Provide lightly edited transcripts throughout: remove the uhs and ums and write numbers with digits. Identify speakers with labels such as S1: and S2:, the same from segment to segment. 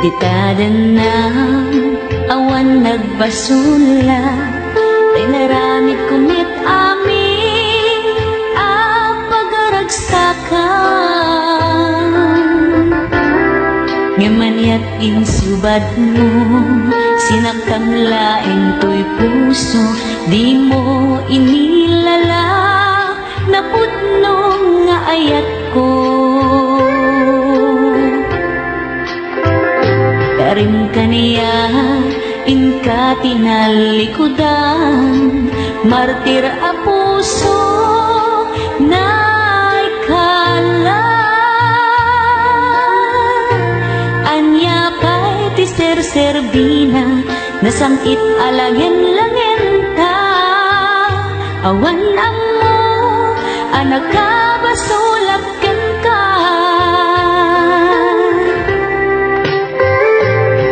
S1: Ditadan ng awan nagbasula, ay naramid kumit amin ang pagaragsakan. Ngamaniat insubad mo, sinaktam laing to'y puso, di mo inilala na putnong nga ayat ko. Karim kaniya, inka tinalikudan, martir a puso na ikala. Anya pa'y ti ser-serbina, nasamit alangin-langin ta. Awan ang mo, anak ka basulap ken ka.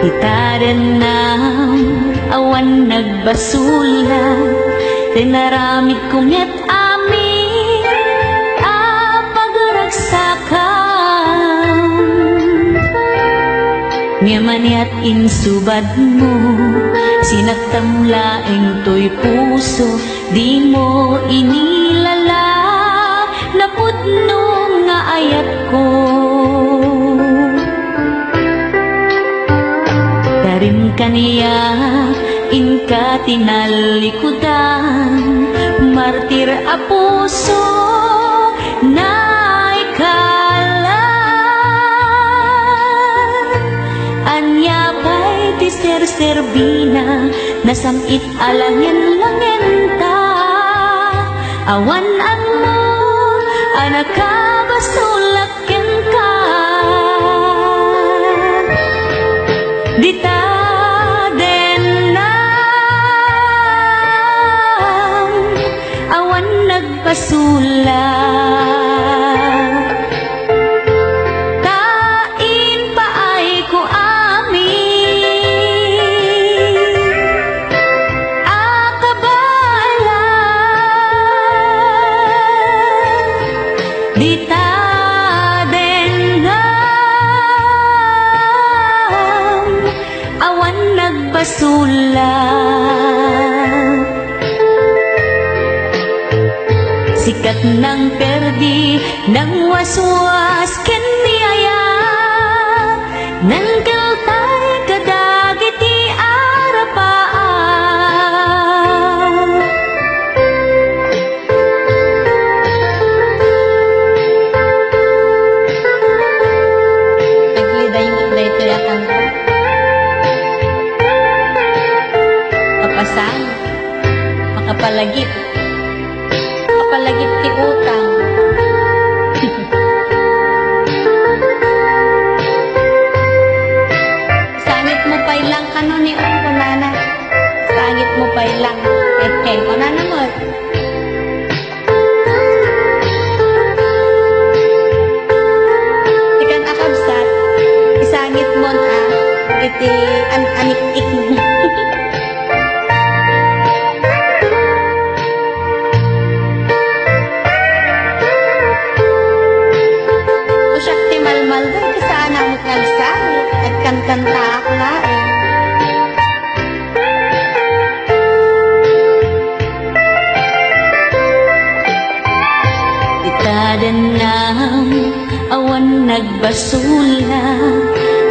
S1: Itaran ng awan nagbasula, tinaramid kumyat amin ang pagragsakan. Ngamaniat insubad mo, sinaktam laing to'y puso, di mo inilala na putnong nga ayat ko. Karim kaniya, inka tinalikudan, martir a puso na ikala. Anya pa'y ti ser-serbina, nasamit alangin-langin ta. Awan an mo, anak ka basulak ken ka. Dita nagpasula, kain paay ko amin akabala. Dita den awan nagpasula, sikat ng perdi, ng waswas ken niyaya, nang kaltay kadagiti arapaan. Nagliday-liday ito yakang ko. Kapasang, makapalagip. Palagip ti utang. Sangit mo pa ilang kanon ni kunana. Sangit mo pa ilang. Okay, kunana mo. Ikan akabsat, isangit mo na iti anik-ik mo. Kanta ako nga Itadan ng awan nagbasula,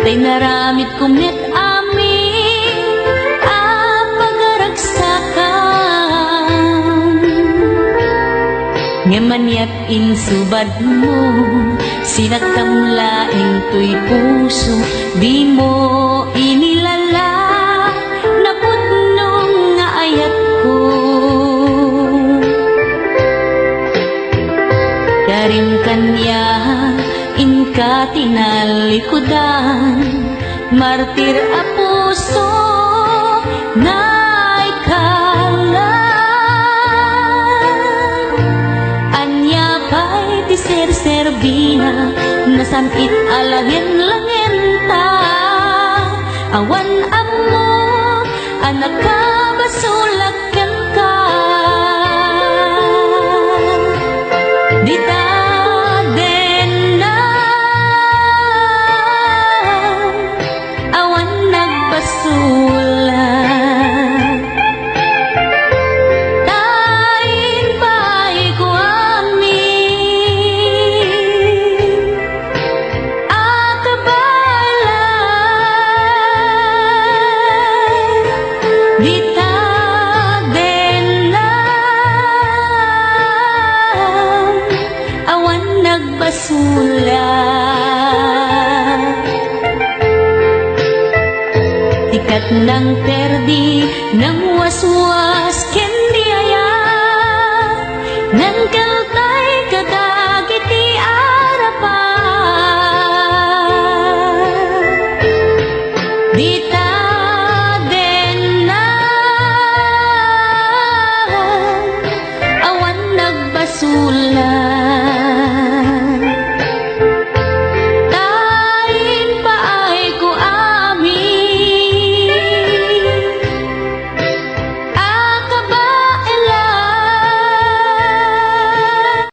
S1: tay naramid kumit amin ang pagaragsakan. Ngamaniat insubad mo, sinaktam laing to'y puso, di mo inilala na putnong nga ayat ko. Karim kanya, inka tinalikudan, martir a puso na ikala. Anya pa'y ti ser-serbina, nasamit alangin-langin ta. Awan ang mo, anak ka basulak ken ka. Dita den na puas ken diaya nangka